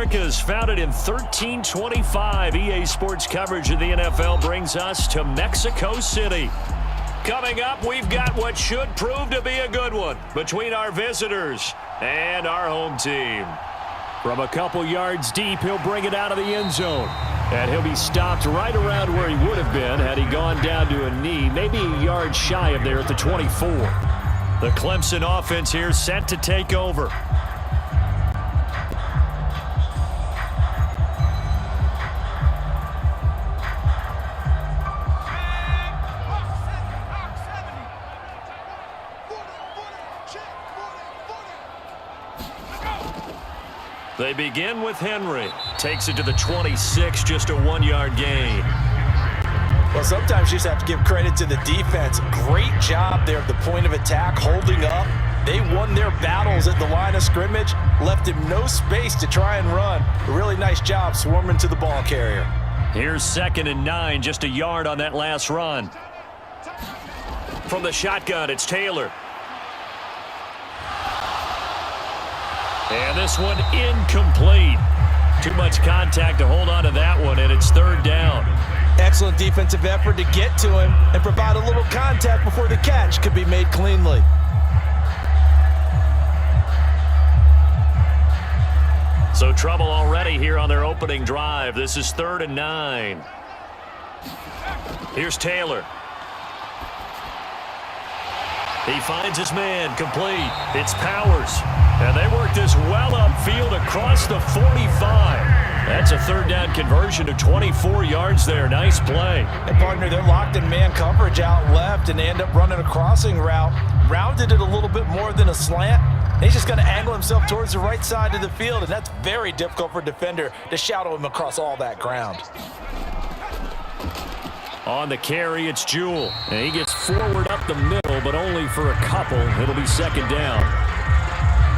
Americas, founded in 1325. EA Sports coverage of the NFL brings us to Mexico City. Coming up, we've got what should prove to be a good one between our visitors and our home team. From a couple yards deep, he'll bring it out of the end zone. And he'll be stopped right around where he would have been had he gone down to a knee, maybe a yard shy of there at the 24. The Clemson offense here set to take over. They begin with Henry. Takes it to the 26, just a 1-yard gain. Well, sometimes you just have to give credit to the defense. Great job there at the point of attack, holding up. They won their battles at the line of scrimmage, left him no space to try and run. A really nice job swarming to the ball carrier. Here's 2nd and 9, just a yard on that last run. From the shotgun, it's Taylor. And this one incomplete. Too much contact to hold on to that one, and it's 3rd down. Excellent defensive effort to get to him and provide a little contact before the catch could be made cleanly. So trouble already here on their opening drive. This is 3rd and 9. Here's Taylor. He finds his man, complete. It's Powers. And they work this well upfield across the 45. That's a 3rd down conversion to 24 yards there. Nice play. And partner, they're locked in man coverage out left, and they end up running a crossing route. Rounded it a little bit more than a slant. And he's just going to angle himself towards the right side of the field, and that's very difficult for a defender to shadow him across all that ground. On the carry, it's Jewell. And he gets forward up the middle, but only for a couple. It'll be 2nd down.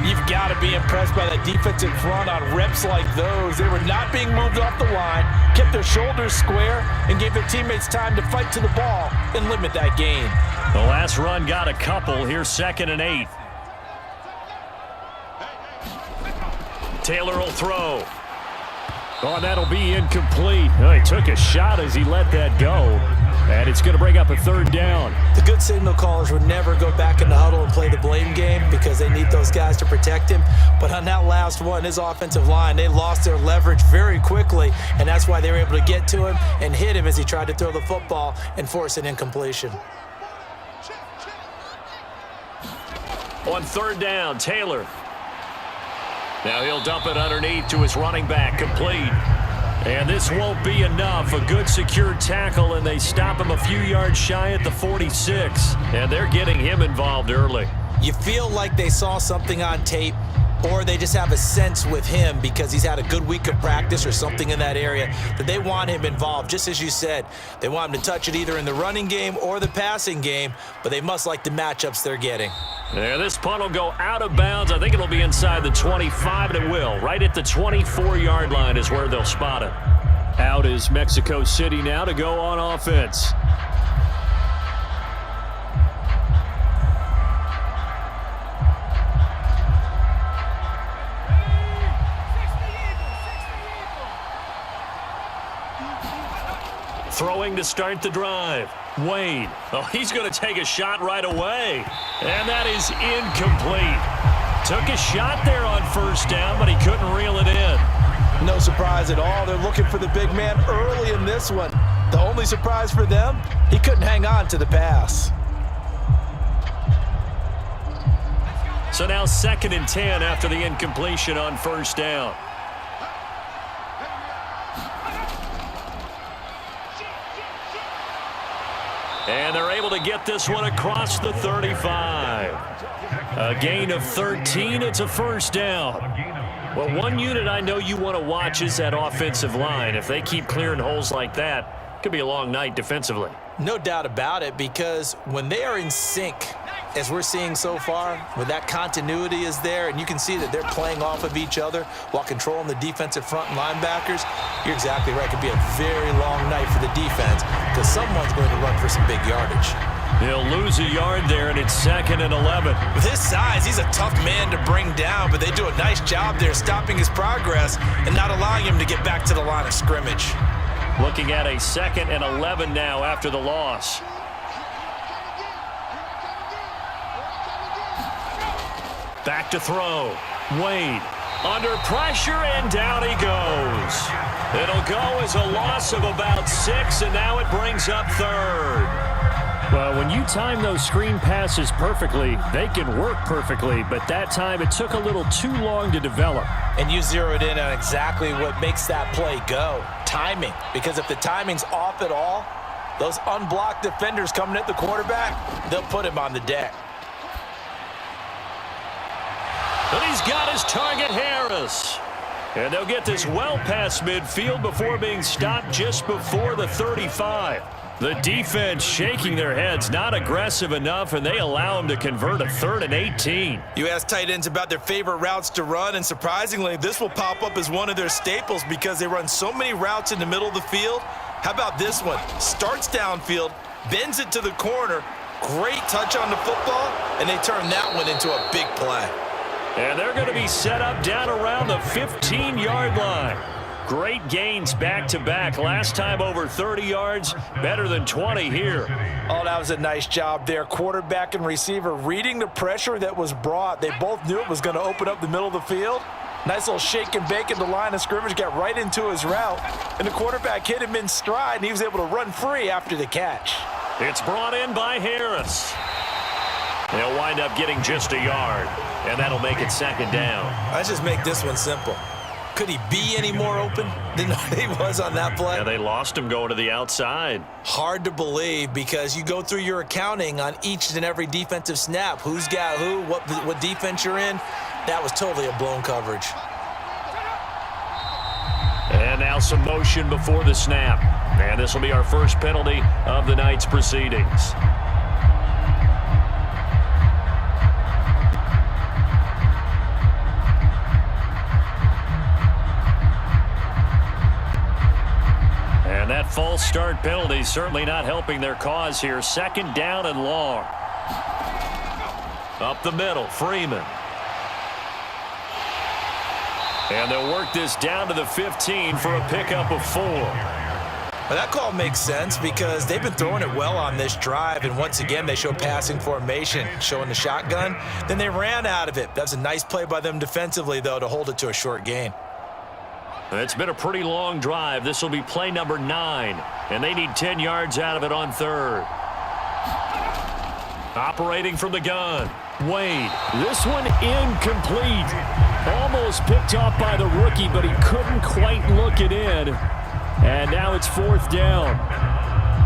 You've got to be impressed by that defensive front on reps like those. They were not being moved off the line, kept their shoulders square, and gave their teammates time to fight to the ball and limit that gain. The last run got a couple. Here's 2nd and 8. Taylor will throw. Oh, that'll be incomplete. Oh, he took a shot as he let that go. And it's going to bring up a 3rd down. The good signal callers would never go back in the huddle and play the blame game because they need those guys to protect him. But on that last one, his offensive line, they lost their leverage very quickly, and that's why they were able to get to him and hit him as he tried to throw the football and force an incompletion. On 3rd down, Taylor. Now he'll dump it underneath to his running back, complete. And this won't be enough. A good secure tackle, and they stop him a few yards shy at the 46. And they're getting him involved early. You feel like they saw something on tape, or they just have a sense with him because he's had a good week of practice or something in that area that they want him involved. Just as you said, they want him to touch it either in the running game or the passing game, but they must like the matchups they're getting. Yeah, this punt will go out of bounds. I think it'll be inside the 25, and it will. Right at the 24-yard line is where they'll spot it. Out is Mexico City now to go on offense. Throwing to start the drive. Wade. Oh, he's going to take a shot right away. And that is incomplete. Took a shot there on 1st down, but he couldn't reel it in. No surprise at all. They're looking for the big man early in this one. The only surprise for them, he couldn't hang on to the pass. So now 2nd and 10 after the incompletion on 1st down. And they're able to get this one across the 35. A gain of 13. It's a 1st down. Well, one unit I know you want to watch is that offensive line. If they keep clearing holes like that, it could be a long night defensively. No doubt about it, because when they are in sync, as we're seeing so far, when that continuity is there, and you can see that they're playing off of each other while controlling the defensive front and linebackers, you're exactly right. It could be a very long night for the defense because someone's going to run for some big yardage. He'll lose a yard there, and it's 2nd and 11. With his size, he's a tough man to bring down, but they do a nice job there stopping his progress and not allowing him to get back to the line of scrimmage. Looking at a 2nd and 11 now after the loss. Back to throw. Wade under pressure, and down he goes. It'll go as a loss of about 6, and now it brings up 3rd. Well, when you time those screen passes perfectly, they can work perfectly, but that time it took a little too long to develop. And you zeroed in on exactly what makes that play go. Timing. Because if the timing's off at all, those unblocked defenders coming at the quarterback, they'll put him on the deck. But he's got his target, Harris. And they'll get this well past midfield before being stopped just before the 35. The defense shaking their heads, not aggressive enough, and they allow him to convert a 3rd and 18. You ask tight ends about their favorite routes to run, and surprisingly, this will pop up as one of their staples because they run so many routes in the middle of the field. How about this one? Starts downfield, bends it to the corner, great touch on the football, and they turn that one into a big play. And they're going to be set up down around the 15-yard line. Great gains back-to-back. Last time over 30 yards, better than 20 here. Oh, that was a nice job there. Quarterback and receiver reading the pressure that was brought. They both knew it was going to open up the middle of the field. Nice little shake and bake in the line of scrimmage, got right into his route. And the quarterback hit him in stride, and he was able to run free after the catch. It's brought in by Harris. They'll wind up getting just a yard, and that'll make it 2nd down. Let's just make this one simple. Could he be any more open than he was on that play? Yeah, they lost him going to the outside. Hard to believe because you go through your accounting on each and every defensive snap. Who's got who, what defense you're in. That was totally a blown coverage. And now some motion before the snap. And this will be our first penalty of the night's proceedings. And that false start penalty certainly not helping their cause here. 2nd down and long. Up the middle, Freeman. And they'll work this down to the 15 for a pickup of 4. Well, that call makes sense because they've been throwing it well on this drive, and once again they show passing formation, showing the shotgun. Then they ran out of it. That's a nice play by them defensively, though, to hold it to a short gain. It's been a pretty long drive. This will be play number 9, and they need 10 yards out of it on 3rd. Operating from the gun, Wade. This one incomplete. Almost picked off by the rookie, but he couldn't quite look it in. And now it's 4th down.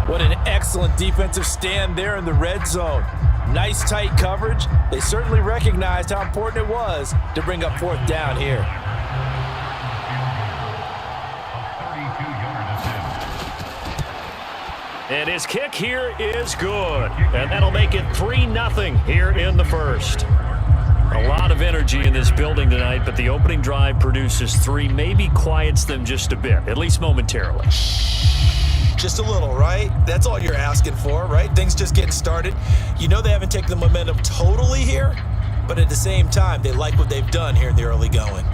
What an excellent defensive stand there in the red zone. Nice tight coverage. They certainly recognized how important it was to bring up 4th down here. And his kick here is good. And that'll make it 3-0 here in the first. A lot of energy in this building tonight, but the opening drive produces 3, maybe quiets them just a bit, at least momentarily. Just a little, right? That's all you're asking for, right? Things just getting started. You know they haven't taken the momentum totally here, but at the same time, they like what they've done here in the early going.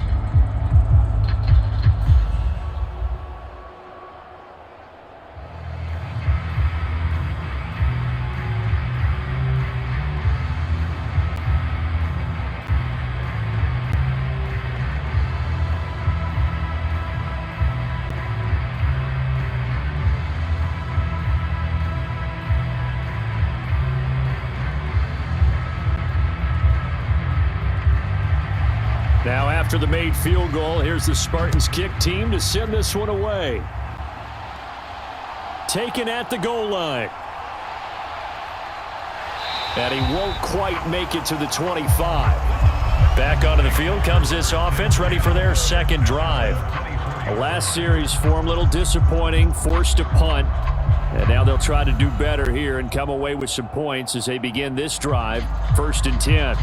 Now after the made field goal, here's the Spartans kick team to send this one away. Taken at the goal line. And he won't quite make it to the 25. Back onto the field comes this offense, ready for their 2nd drive. The last series for him, a little disappointing, forced a punt. And now they'll try to do better here and come away with some points as they begin this drive, 1st and 10.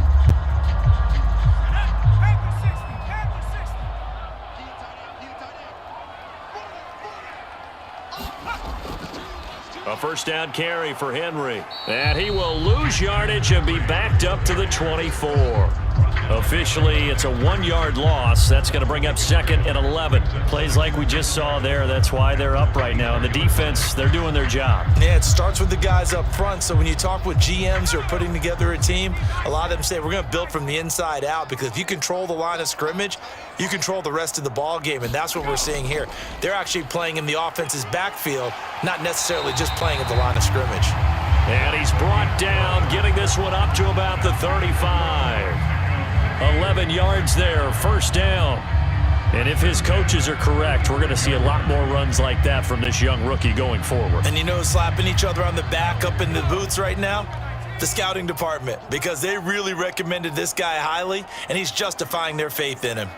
A first down carry for Henry. And he will lose yardage and be backed up to the 24. Officially, it's a 1-yard loss. That's going to bring up 2nd and 11. Plays like we just saw there. That's why they're up right now. And the defense, they're doing their job. Yeah, it starts with the guys up front. So when you talk with GMs who are putting together a team, a lot of them say we're going to build from the inside out, because if you control the line of scrimmage, you control the rest of the ball game, and that's what we're seeing here. They're actually playing in the offense's backfield, not necessarily just playing at the line of scrimmage. And he's brought down, getting this one up to about the 35. 11 yards there, first down. And if his coaches are correct, we're going to see a lot more runs like that from this young rookie going forward. And you know, slapping each other on the back up in the boots right now? The scouting department, because they really recommended this guy highly, and he's justifying their faith in him.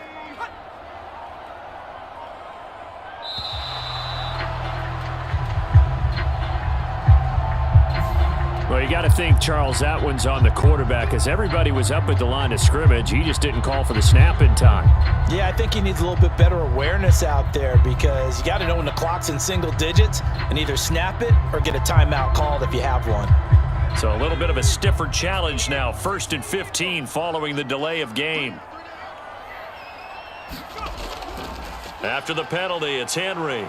Well, you got to think, Charles, that one's on the quarterback, as everybody was up at the line of scrimmage. He just didn't call for the snap in time. Yeah, I think he needs a little bit better awareness out there, because you got to know when the clock's in single digits and either snap it or get a timeout called if you have one. So a little bit of a stiffer challenge now. 1st and 15 following the delay of game. After the penalty, it's Henry.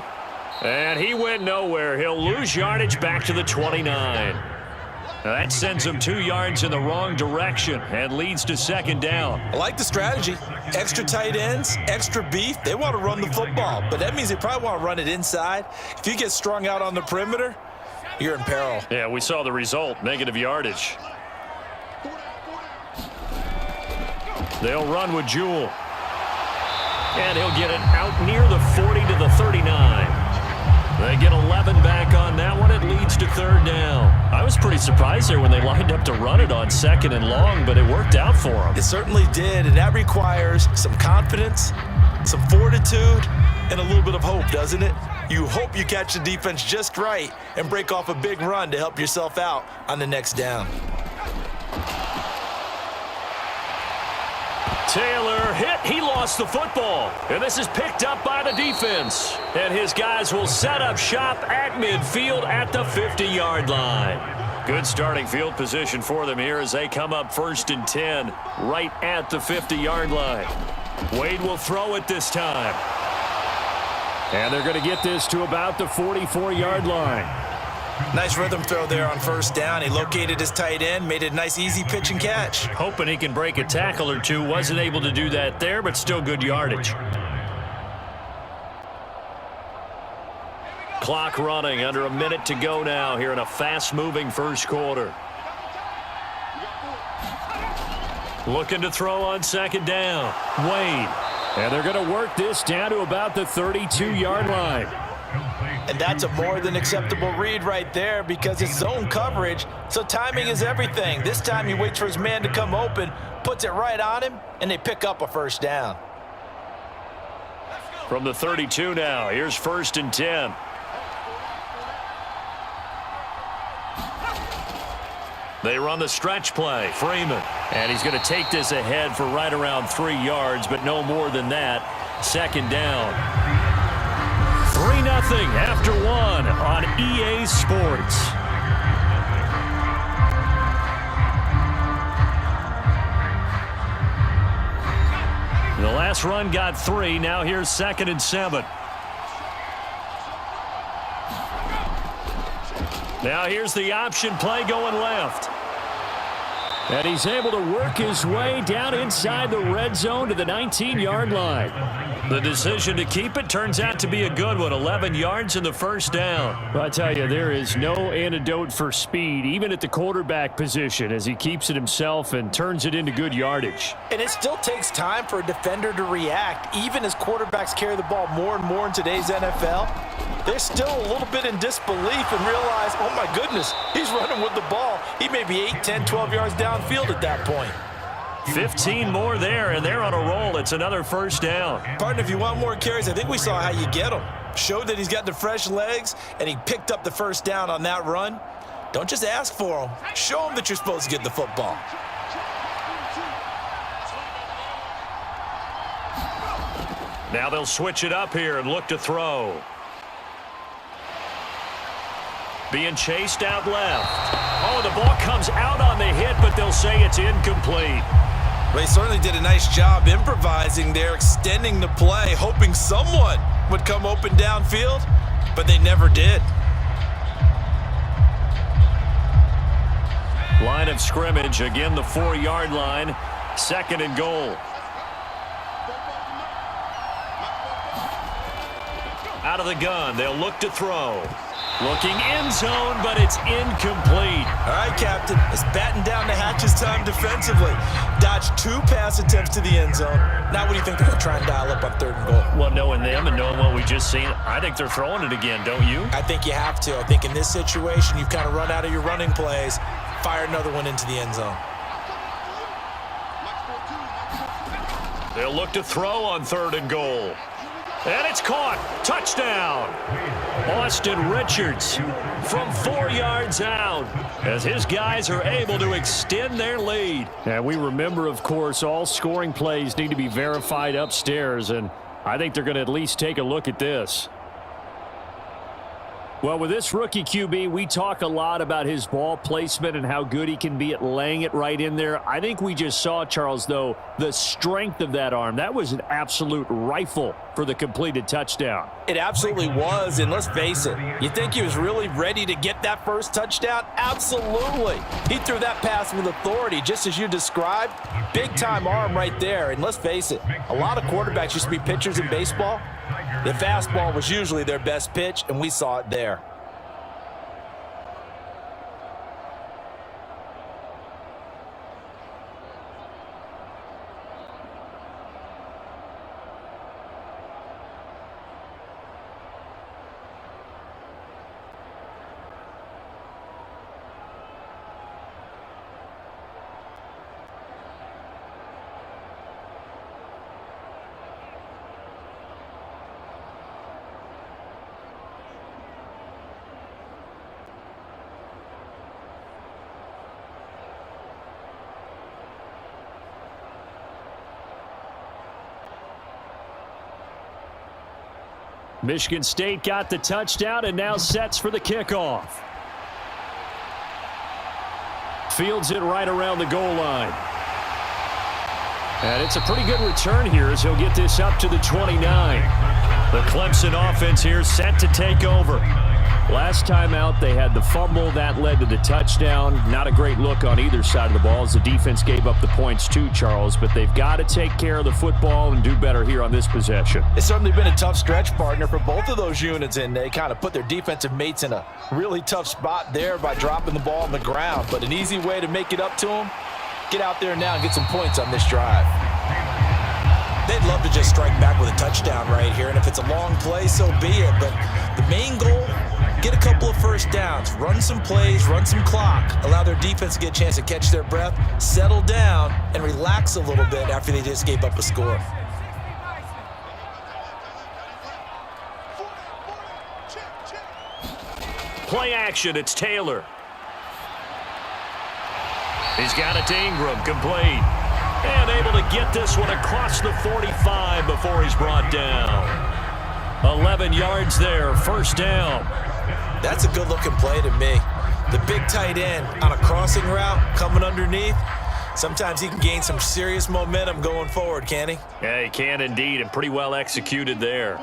And he went nowhere. He'll lose yardage back to the 29. That sends him 2 yards in the wrong direction and leads to 2nd down. I like the strategy. Extra tight ends, extra beef. They want to run the football, but that means they probably want to run it inside. If you get strung out on the perimeter, you're in peril. Yeah, we saw the result, negative yardage. They'll run with Jewell. And he'll get it out near the 40 to the 39. They get 11 back on that one. It leads to 3rd down. I was pretty surprised there when they lined up to run it on 2nd and long, but it worked out for them. It certainly did, and that requires some confidence, some fortitude, and a little bit of hope, doesn't it? You hope you catch the defense just right and break off a big run to help yourself out on the next down. Taylor hit. He lost the football. And this is picked up by the defense. And his guys will set up shop at midfield at the 50-yard line. Good starting field position for them here as they come up 1st and 10 right at the 50-yard line. Wade will throw it this time. And they're going to get this to about the 44-yard line. Nice rhythm throw there on 1st down. He located his tight end, made it a nice easy pitch and catch. Hoping he can break a tackle or two. Wasn't able to do that there, but still good yardage. Clock running, under a minute to go now here in a fast-moving first quarter. Looking to throw on 2nd down. Wade. And they're going to work this down to about the 32-yard line. And that's a more than acceptable read right there, because it's zone coverage, so timing is everything. This time he waits for his man to come open, puts it right on him, and they pick up a 1st down. From the 32 now, here's 1st and 10. They run the stretch play. Freeman. And he's going to take this ahead for right around 3 yards, but no more than that. 2nd down. 3-0 after 1 on EA Sports. The last run got 3. Now here's 2nd and 7. Now here's the option play going left. And he's able to work his way down inside the red zone to the 19-yard line. The decision to keep it turns out to be a good one. 11 yards in the 1st down. Well, I tell you, there is no antidote for speed, even at the quarterback position, as he keeps it himself and turns it into good yardage. And it still takes time for a defender to react. Even as quarterbacks carry the ball more and more in today's NFL, they're still a little bit in disbelief and realize, oh my goodness, he's running with the ball. He may be 8, 10, 12 yards downfield at that point. 15 more there, and they're on a roll. It's another 1st down. Partner, if you want more carries, I think we saw how you get them. Showed that he's got the fresh legs, and he picked up the 1st down on that run. Don't just ask for them. Show them that you're supposed to get the football. Now they'll switch it up here and look to throw. being chased out left. Oh, the ball comes out on the hit, but they'll say it's incomplete. They certainly did a nice job improvising there, extending the play, hoping someone would come open downfield, but they never did. Line of scrimmage, again the 4-yard line, 2nd and goal. Out of the gun, they'll look to throw. Looking end zone, but it's incomplete. All right, Captain, it's batten down the hatches time defensively. Dodged 2 pass attempts to the end zone. Now what do you think they're going to try and dial up on 3rd and goal? Well, knowing them and knowing what we just seen, I think they're throwing it again, don't you? I think you have to. I think in this situation, you've kind of run out of your running plays. Fire another one into the end zone. They'll look to throw on 3rd and goal. And it's caught. Touchdown. Austin Richards from 4 yards out as his guys are able to extend their lead. And we remember, of course, all scoring plays need to be verified upstairs, and I think they're going to at least take a look at this. Well, with this rookie QB, we talk a lot about his ball placement and how good he can be at laying it right in there. I think we just saw, Charles, though, the strength of that arm. That was an absolute rifle for the completed touchdown. It absolutely was, and let's face it, you think he was really ready to get that first touchdown? Absolutely. He threw that pass with authority, just as you described. Big-time arm right there, and let's face it, a lot of quarterbacks used to be pitchers in baseball. The fastball was usually their best pitch, and we saw it there. Michigan State got the touchdown and now sets for the kickoff. Fields it right around the goal line. And it's a pretty good return here as he'll get this up to the 29. The Clemson offense here set to take over. Last time out, they had the fumble. That led to the touchdown. Not a great look on either side of the ball as the defense gave up the points too, Charles. But they've got to take care of the football and do better here on this possession. It's certainly been a tough stretch, partner, for both of those units, and they kind of put their defensive mates in a really tough spot there by dropping the ball on the ground. But an easy way to make it up to them, get out there now and get some points on this drive. They'd love to just strike back with a touchdown right here, and if it's a long play, so be it. But the main goal, get a couple of first downs, run some plays, run some clock, allow their defense to get a chance to catch their breath, settle down, and relax a little bit after they just gave up a score. Play action, it's Taylor. He's got it to Ingram, complete. And able to get this one across the 45 before he's brought down. 11 yards there, first down. That's a good-looking play to me. The big tight end on a crossing route coming underneath. Sometimes he can gain some serious momentum going forward, can't he? Yeah, he can indeed, and pretty well executed there.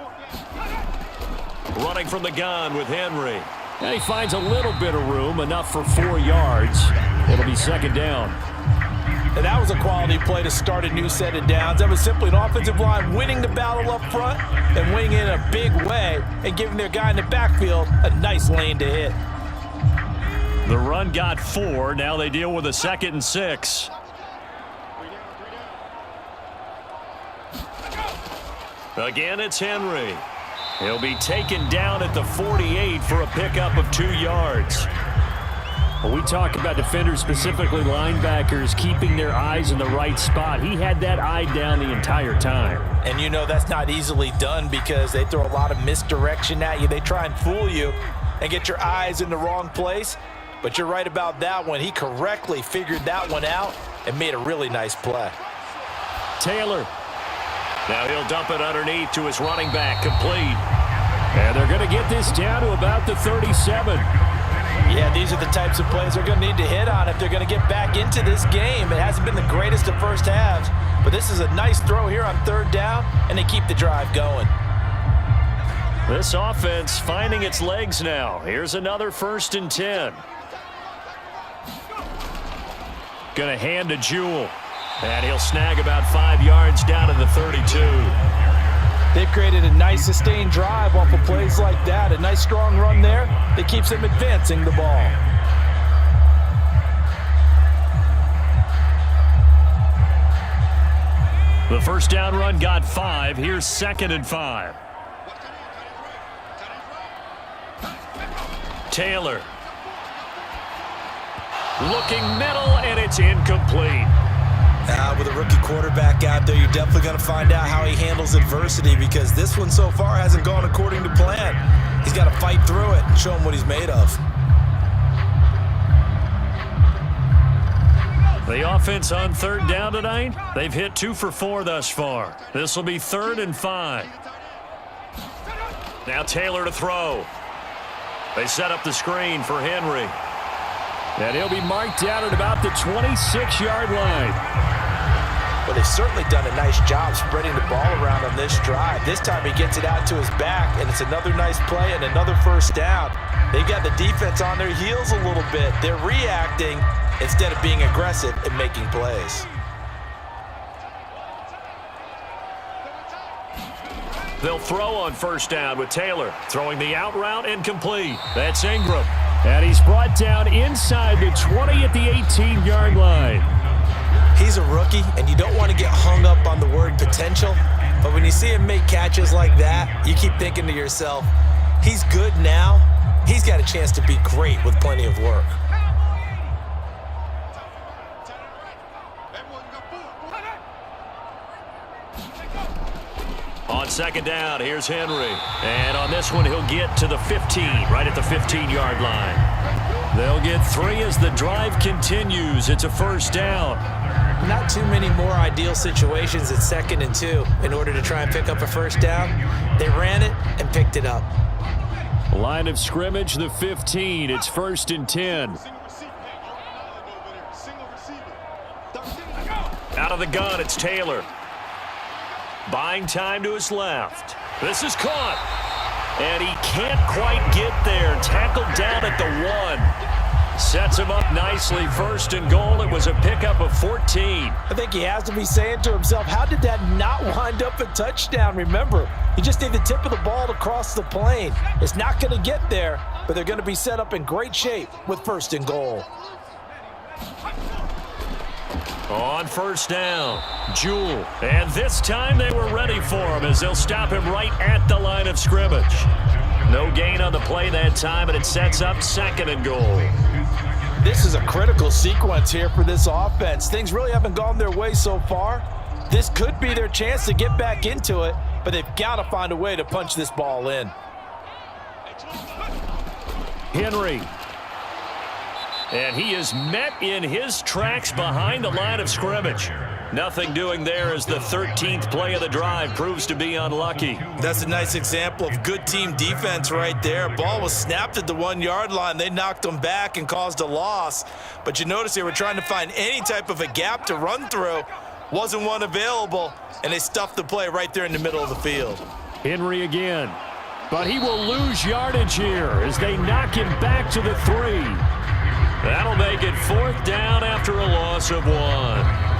Running from the gun with Henry. And he finds a little bit of room, enough for 4 yards. It'll be second down. And that was a quality play to start a new set of downs. That was simply an offensive line winning the battle up front and winning in a big way and giving their guy in the backfield a nice lane to hit. The run got 4. Now they deal with a 2nd and 6. Again, it's Henry. He'll be taken down at the 48 for a pickup of 2 yards. When we talk about defenders, specifically linebackers, keeping their eyes in the right spot, he had that eye down the entire time. And you know that's not easily done because they throw a lot of misdirection at you. They try and fool you and get your eyes in the wrong place. But you're right about that one. He correctly figured that one out and made a really nice play. Taylor. Now he'll dump it underneath to his running back, complete. And they're going to get this down to about the 37. Yeah, these are the types of plays they're going to need to hit on if they're going to get back into this game. It hasn't been the greatest of first halves, but this is a nice throw here on third down, and they keep the drive going. This offense finding its legs now. Here's another 1st and 10. Going to hand to Jewell. And he'll snag about 5 yards down to the 32. They've created a nice sustained drive off of plays like that. A nice strong run there that keeps them advancing the ball. The first down run got 5. Here's 2nd and 5. Taylor. Looking middle, and it's incomplete. With a rookie quarterback out there, you're definitely going to find out how he handles adversity, because this one so far hasn't gone according to plan. He's got to fight through it and show him what he's made of. The offense on third down tonight, they've hit 2 for 4 thus far. This will be 3rd and 5. Now Taylor to throw. They set up the screen for Henry. And he'll be marked down at about the 26-yard line. Well, they've certainly done a nice job spreading the ball around on this drive. This time he gets it out to his back, and it's another nice play and another first down. They've got the defense on their heels a little bit. They're reacting instead of being aggressive and making plays. They'll throw on first down with Taylor. Throwing the out route incomplete. That's Ingram. And he's brought down inside the 20 at the 18-yard line. He's a rookie, and you don't want to get hung up on the word potential. But when you see him make catches like that, you keep thinking to yourself, he's good now. He's got a chance to be great with plenty of work. On second down, here's Henry. And on this one, he'll get to the 15, right at the 15-yard line. They'll get 3 as the drive continues. It's a first down. Not too many more ideal situations at 2nd and 2 in order to try and pick up a first down. They ran it and picked it up. Line of scrimmage, the 15. It's 1st and 10. Out of the gun, it's Taylor. Buying time to his left. This is caught. And he can't quite get there. Tackled down at the 1. Sets him up nicely. 1st and goal. It was a pickup of 14. I think he has to be saying to himself, how did that not wind up a touchdown? Remember, you just need the tip of the ball to cross the plane. It's not going to get there, but they're going to be set up in great shape with 1st and goal. On first down, Jewell. And this time they were ready for him as they'll stop him right at the line of scrimmage. No gain on the play that time, and it sets up 2nd and goal. This is a critical sequence here for this offense. Things really haven't gone their way so far. This could be their chance to get back into it, but they've got to find a way to punch this ball in. Henry. And he is met in his tracks behind the line of scrimmage. Nothing doing there as the 13th play of the drive proves to be unlucky. That's a nice example of good team defense right there. Ball was snapped at the 1-yard line. They knocked him back and caused a loss. But you notice they were trying to find any type of a gap to run through. Wasn't one available, and they stuffed the play right there in the middle of the field. Henry again. But he will lose yardage here as they knock him back to the 3. That'll make it 4th down after a loss of 1.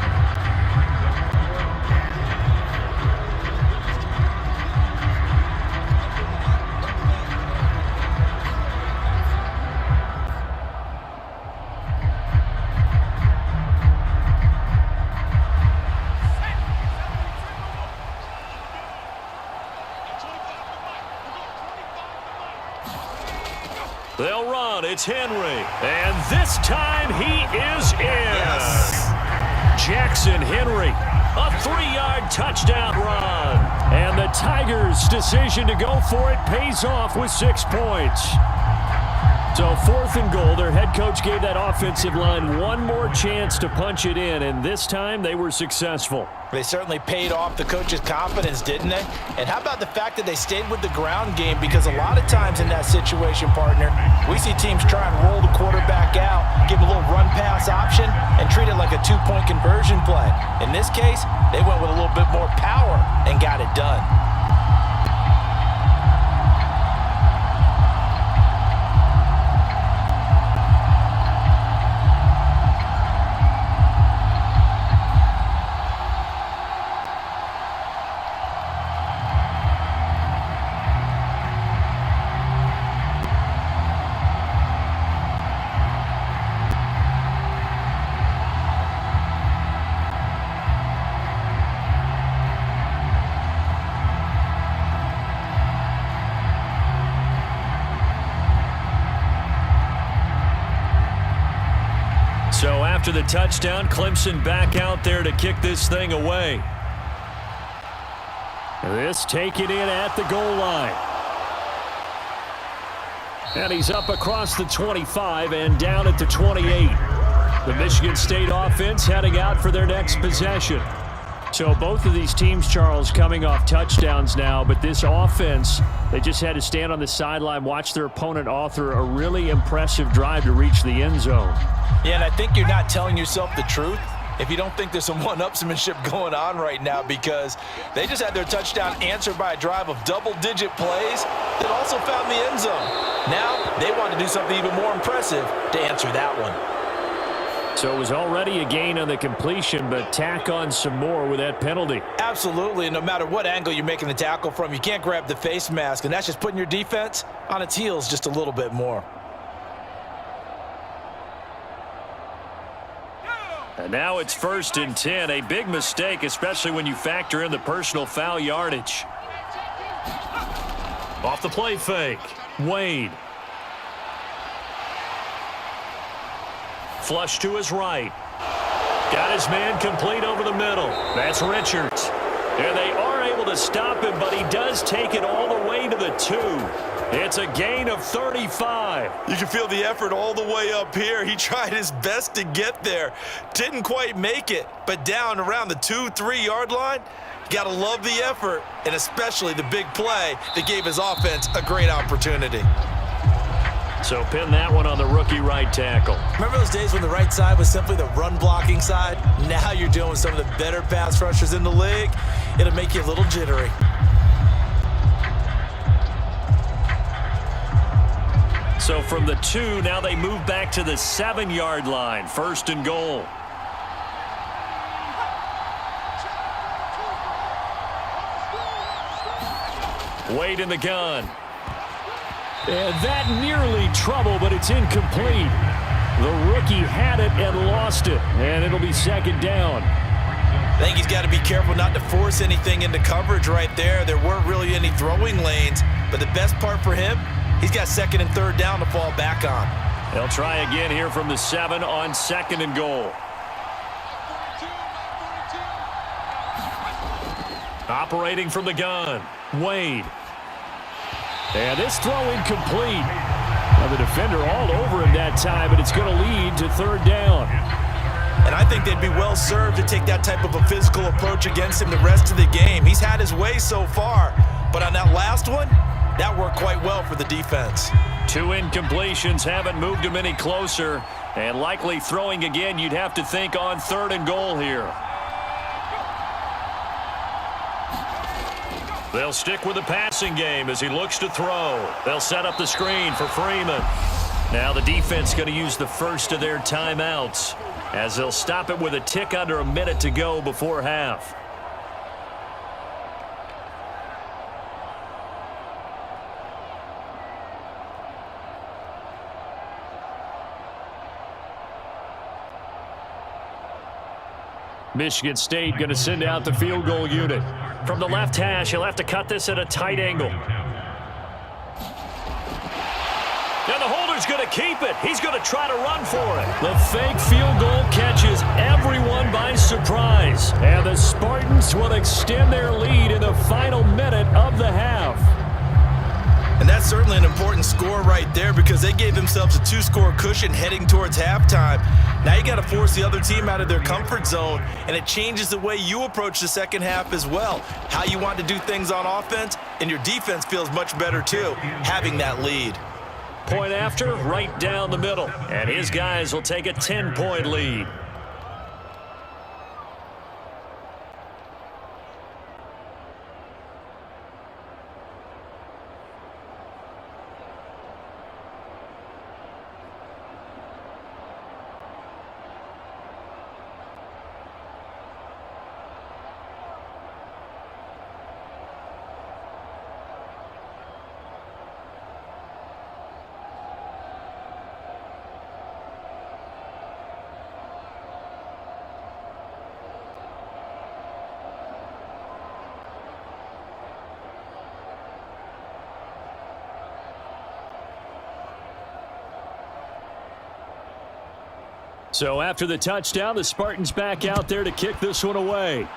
They'll run. It's Henry. And this time he is in. Yes. Jackson Henry. A 3-yard touchdown run. And the Tigers' decision to go for it pays off with 6 points. So 4th and goal, their head coach gave that offensive line one more chance to punch it in, and this time they were successful. They certainly paid off the coach's confidence, didn't they? And how about the fact that they stayed with the ground game? Because a lot of times in that situation, partner, we see teams try and roll the quarterback out, give him a little run-pass option, and treat it like a two-point conversion play. In this case, they went with a little bit more power and got it done. So after the touchdown, Clemson back out there to kick this thing away. This taken in at the goal line. And he's up across the 25 and down at the 28. The Michigan State offense heading out for their next possession. So both of these teams, Charles, coming off touchdowns now, but this offense, they just had to stand on the sideline, watch their opponent author a really impressive drive to reach the end zone. Yeah, and I think you're not telling yourself the truth if you don't think there's some one-upsmanship going on right now, because they just had their touchdown answered by a drive of double-digit plays that also found the end zone. Now they want to do something even more impressive to answer that one. So it was already a gain on the completion, but tack on some more with that penalty. Absolutely, and no matter what angle you're making the tackle from, you can't grab the face mask, and that's just putting your defense on its heels just a little bit more. And now it's 1st and 10. A big mistake, especially when you factor in the personal foul yardage. Off the play fake. Wade. Flush to his right. Got his man complete over the middle. That's Richards. And they are able to stop him, but he does take it all the way to the 2. It's a gain of 35. You can feel the effort all the way up here. He tried his best to get there. Didn't quite make it, but down around the 2-3 yard line, you got to love the effort, and especially the big play that gave his offense a great opportunity. So pin that one on the rookie right tackle. Remember those days when the right side was simply the run-blocking side? Now you're dealing with some of the better pass rushers in the league. It'll make you a little jittery. So from the 2, now they move back to the 7-yard line. 1st and goal. Wade in the gun. And that nearly trouble, but it's incomplete. The rookie had it and lost it, and it'll be 2nd down. I think he's got to be careful not to force anything into coverage right there. There weren't really any throwing lanes, but the best part for him, he's got 2nd and 3rd down to fall back on. They'll try again here from the 7 on 2nd and goal. Operating from the gun, Wade. And this throw incomplete. Now the defender all over him that time, but it's going to lead to 3rd down. And I think they'd be well served to take that type of a physical approach against him the rest of the game. He's had his way so far, but on that last one, that worked quite well for the defense. 2 incompletions haven't moved him any closer, and likely throwing again, you'd have to think on 3rd and goal here. They'll stick with the passing game as he looks to throw. They'll set up the screen for Freeman. Now the defense going to use the first of their timeouts as they'll stop it with a tick under a minute to go before half. Michigan State going to send out the field goal unit. From the left hash, he'll have to cut this at a tight angle. Now the holder's going to keep it. He's going to try to run for it. The fake field goal catches everyone by surprise. And the Spartans will extend their lead in the final minute of the half. And that that's certainly an important score right there because they gave themselves a 2-score cushion heading towards halftime. Now you got to force the other team out of their comfort zone, and it changes the way you approach the second half as well. How you want to do things on offense, and your defense feels much better too, having that lead. Point after, right down the middle. And his guys will take a 10-point lead. So after the touchdown, the Spartans back out there to kick this one away.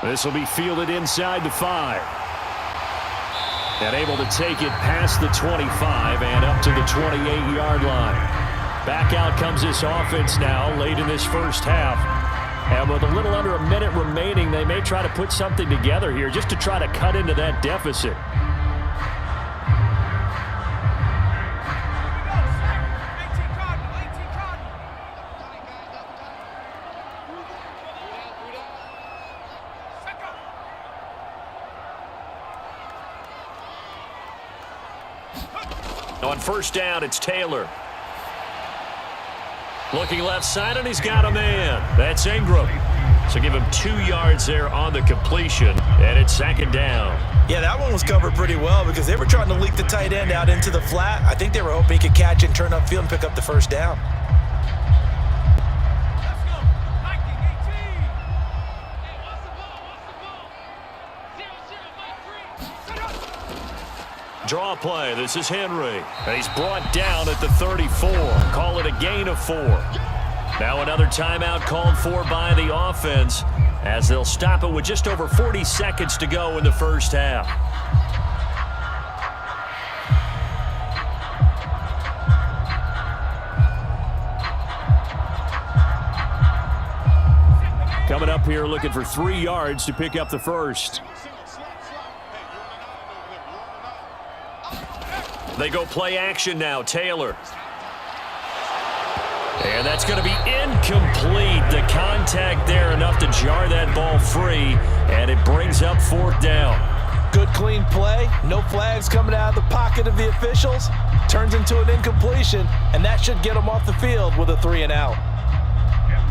This will be fielded inside the 5. And able to take it past the 25 and up to the 28-yard line. Back out comes this offense now late in this first half. And with a little under a minute remaining, they may try to put something together here just to try to cut into that deficit. On first down, it's Taylor. Looking left side, and he's got a man. That's Ingram. So give him 2 yards there on the completion, and it's second down. Yeah, that one was covered pretty well because they were trying to leak the tight end out into the flat. I think they were hoping he could catch it and turn upfield and pick up the first down. Draw play. This is Henry. And he's brought down at the 34. Call it a gain of 4. Now another timeout called for by the offense as they'll stop it with just over 40 seconds to go in the first half. Coming up here looking for 3 yards to pick up the first. They go play action now. Taylor. And that's going to be incomplete. The contact there enough to jar that ball free, and it brings up 4th down. Good clean play. No flags coming out of the pocket of the officials. Turns into an incompletion, and that should get them off the field with a 3-and-out.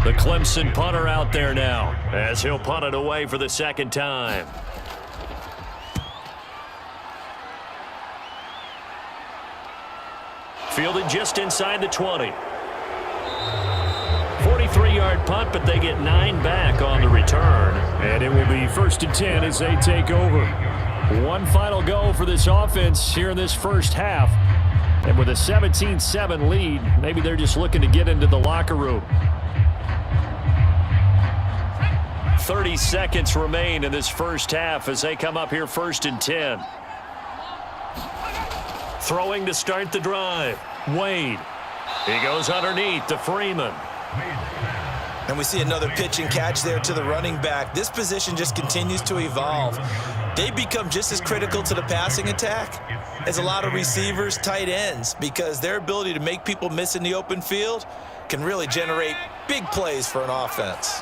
The Clemson punter out there now as he'll punt it away for the second time. Fielded just inside the 20. 43-yard punt, but they get 9 back on the return. And it will be 1st and 10 as they take over. One final go for this offense here in this first half. And with a 17-7 lead, maybe they're just looking to get into the locker room. 30 seconds remain in this first half as they come up here 1st and 10. Throwing to start the drive. Wade. He goes underneath to Freeman. And we see another pitch and catch there to the running back. This position just continues to evolve. They become just as critical to the passing attack as a lot of receivers, tight ends, because their ability to make people miss in the open field can really generate big plays for an offense.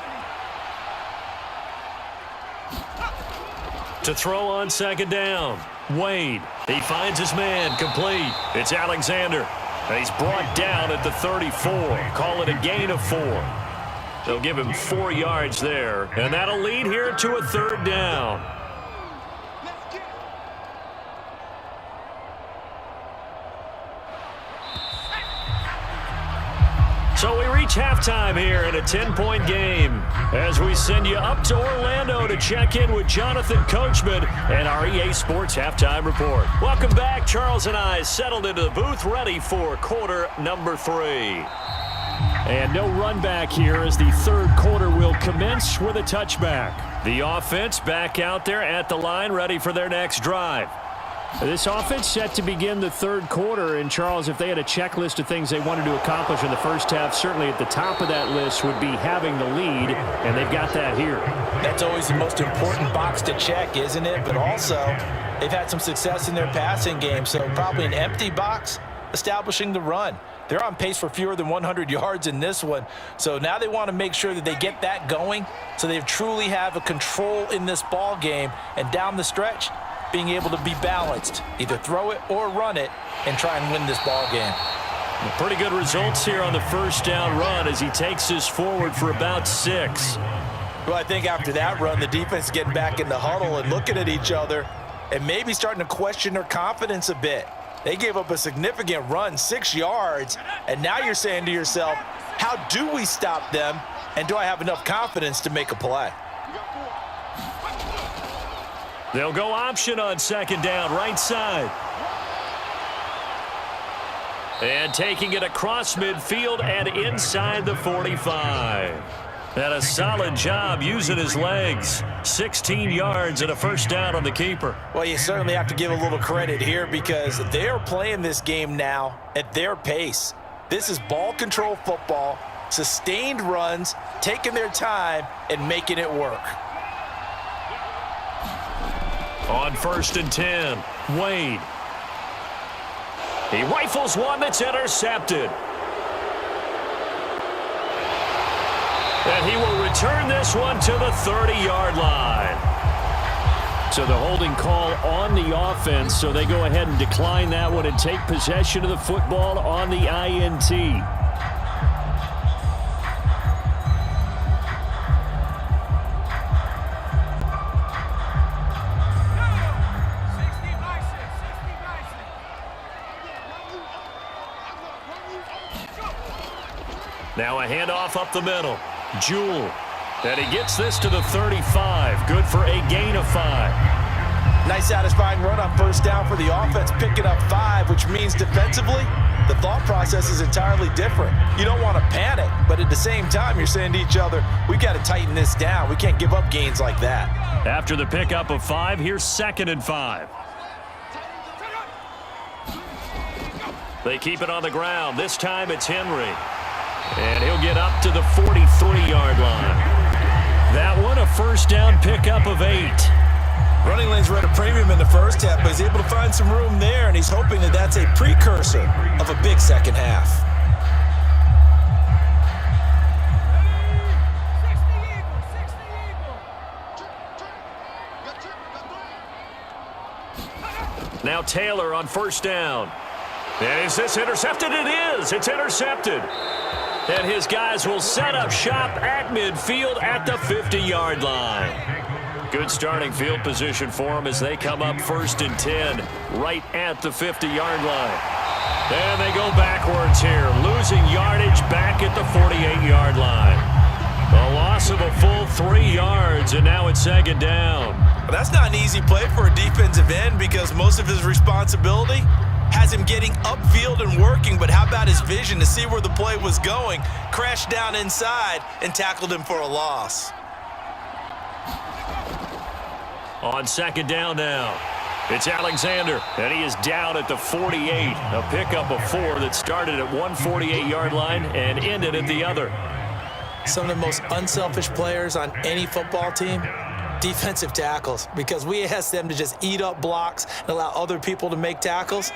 To throw on second down. Wade. He finds his man. Complete. It's Alexander. And he's brought down at the 34. Call it a gain of 4. They'll give him 4 yards there. And that'll lead here to a 3rd down. So we reach halftime here in a 10-point game as we send you up to Orlando to check in with Jonathan Coachman and our EA Sports Halftime Report. Welcome back. Charles and I settled into the booth ready for quarter number 3. And no run back here as the 3rd quarter will commence with a touchback. The offense back out there at the line ready for their next drive. This offense set to begin the third quarter, and Charles, if they had a checklist of things they wanted to accomplish in the first half, certainly at the top of that list would be having the lead, and they've got that here. That's always the most important box to check, isn't it? But also, they've had some success in their passing game, so probably an empty box establishing the run. They're on pace for fewer than 100 yards in this one, so now they want to make sure that they get that going so they truly have a control in this ball game, and down the stretch, being able to be balanced, either throw it or run it, and try and win this ball game. Pretty good results here on the first down run as he takes this forward for about 6. Well, I think after that run, the defense is getting back in the huddle and looking at each other and maybe starting to question their confidence a bit. They gave up a significant run, 6 yards, and now you're saying to yourself, how do we stop them, and do I have enough confidence to make a play? They'll go option on second down, right side. And taking it across midfield and inside the 45. And a solid job using his legs. 16 yards and a first down on the keeper. Well, you certainly have to give a little credit here because they're playing this game now at their pace. This is ball control football, sustained runs, taking their time, and making it work. On 1st and 10, Wade. He rifles one that's intercepted. And he will return this one to the 30-yard line. So the holding call on the offense, so they go ahead and decline that one and take possession of the football on the INT. Now a handoff up the middle. Jewell. And he gets this to the 35. Good for a gain of 5. Nice satisfying run on first down for the offense, picking up 5, which means defensively, the thought process is entirely different. You don't want to panic, but at the same time, you're saying to each other, we've got to tighten this down. We can't give up gains like that. After the pickup of 5, here's 2nd and 5. They keep it on the ground. This time it's Henry. And he'll get up to the 43-yard line. That one, a first down pickup of 8. Running lanes were at a premium in the first half, but he's able to find some room there, and he's hoping that that's a precursor of a big second half. Now Taylor on first down. And is this intercepted? It is. It's intercepted. And his guys will set up shop at midfield at the 50-yard line. Good starting field position for them as they come up 1st and 10 right at the 50-yard line. And they go backwards here, losing yardage back at the 48-yard line. A loss of a full 3 yards, and now it's 2nd down. Well, that's not an easy play for a defensive end because most of his responsibility has him getting upfield and working, but how about his vision to see where the play was going, crashed down inside, and tackled him for a loss. On 2nd down now, it's Alexander, and he is down at the 48. A pickup of 4 that started at one 48-yard line and ended at the other. Some of the most unselfish players on any football team, defensive tackles, because we ask them to just eat up blocks and allow other people to make tackles.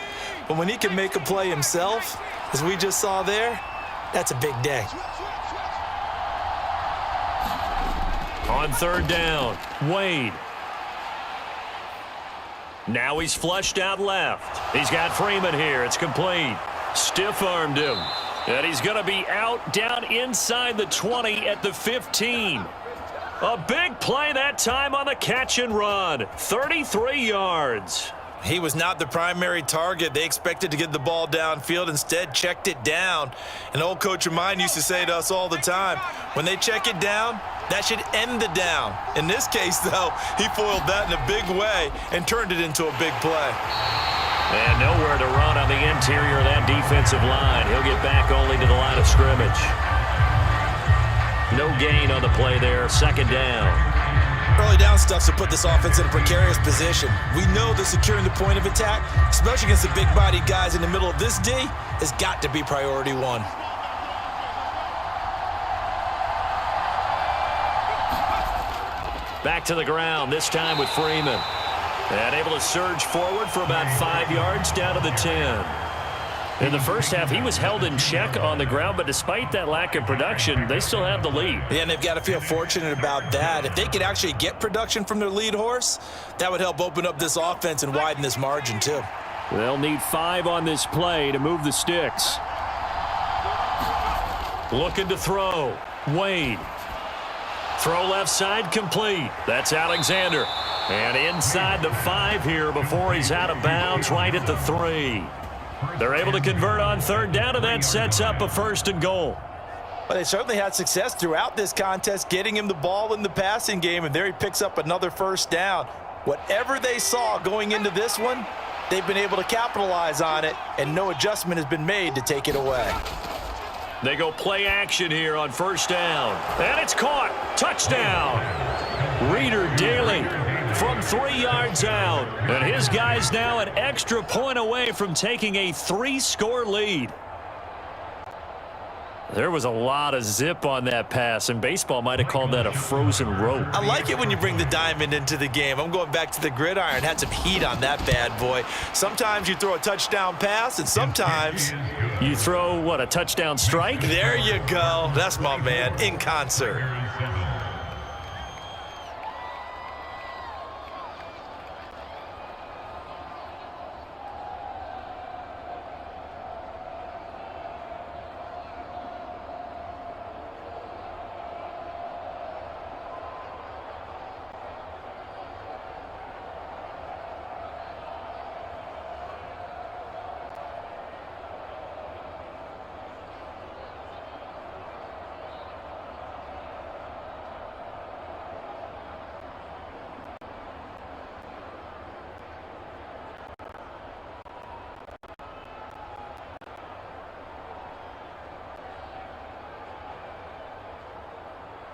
But when he can make a play himself, as we just saw there, that's a big day. On 3rd down, Wade. Now he's flushed out left. He's got Freeman here. It's complete. Stiff-armed him. And he's going to be out down inside the 20 at the 15. A big play that time on the catch and run. 33 yards. He was not the primary target. They expected to get the ball downfield. Instead, checked it down. An old coach of mine used to say to us all the time, when they check it down, that should end the down. In this case, though, he foiled that in a big way and turned it into a big play. And nowhere to run on the interior of that defensive line. He'll get back only to the line of scrimmage. No gain on the play there, 2nd down. Early down stuff to put this offense in a precarious position. We know that securing the point of attack, especially against the big-bodied guys in the middle of this D, has got to be priority one. Back to the ground, this time with Freeman. And able to surge forward for about 5 yards down to the 10. In the first half, he was held in check on the ground, but despite that lack of production, they still have the lead. Yeah, and they've got to feel fortunate about that. If they could actually get production from their lead horse, that would help open up this offense and widen this margin too. They'll need 5 on this play to move the sticks. Looking to throw. Wade. Throw left side complete. That's Alexander. And inside the 5 here before he's out of bounds right at the 3. They're able to convert on third down, and that sets up a 1st and goal. Well, they certainly had success throughout this contest, getting him the ball in the passing game, and there he picks up another 1st down. Whatever they saw going into this one, they've been able to capitalize on it, and no adjustment has been made to take it away. They go play action here on 1st down. And it's caught. Touchdown. Reader Daly from 3 yards out. And his guy's now an extra point away from taking a 3-score lead. There was a lot of zip on that pass, and baseball might have called that a frozen rope. I like it when you bring the diamond into the game. I'm going back to the gridiron. Had some heat on that bad boy. Sometimes you throw a touchdown pass, and sometimes you throw, what, a touchdown strike? There you go. That's my man, in concert.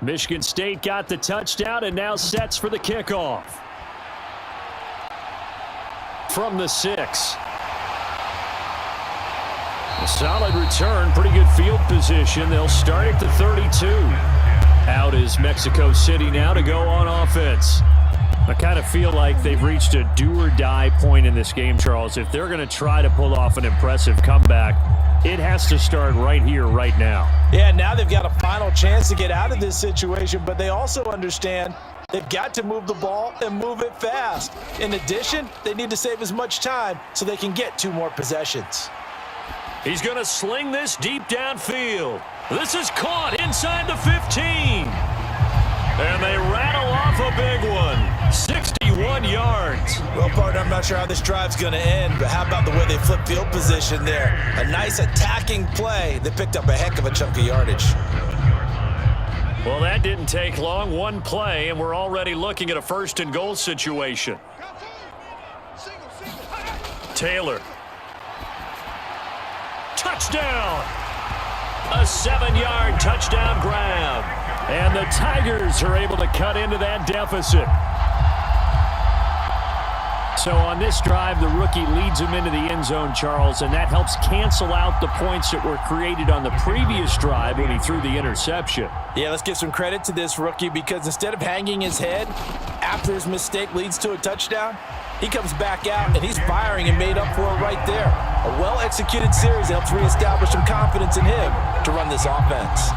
Michigan State got the touchdown and now sets for the kickoff. From the 6. A solid return, pretty good field position. They'll start at the 32. Out is Mexico City now to go on offense. I kind of feel like they've reached a do-or-die point in this game, Charles. If they're going to try to pull off an impressive comeback, it has to start right here, right now. Yeah, now they've got a final chance to get out of this situation, but they also understand they've got to move the ball and move it fast. In addition, they need to save as much time so they can get 2 more possessions. He's going to sling this deep downfield. This is caught inside the 15. And they rattle off a big one. 61 yards. Well, partner, I'm not sure how this drive's going to end, but how about the way they flip field position there? A nice attacking play. They picked up a heck of a chunk of yardage. Well, that didn't take long. 1 play, and we're already looking at a 1st and goal situation. Taylor. Touchdown. A 7-yard touchdown grab. And the Tigers are able to cut into that deficit. So on this drive, the rookie leads them into the end zone, Charles, and that helps cancel out the points that were created on the previous drive when he threw the interception. Yeah, let's give some credit to this rookie because instead of hanging his head after his mistake leads to a touchdown, he comes back out and he's firing and made up for it right there. A well-executed series helps reestablish some confidence in him to run this offense.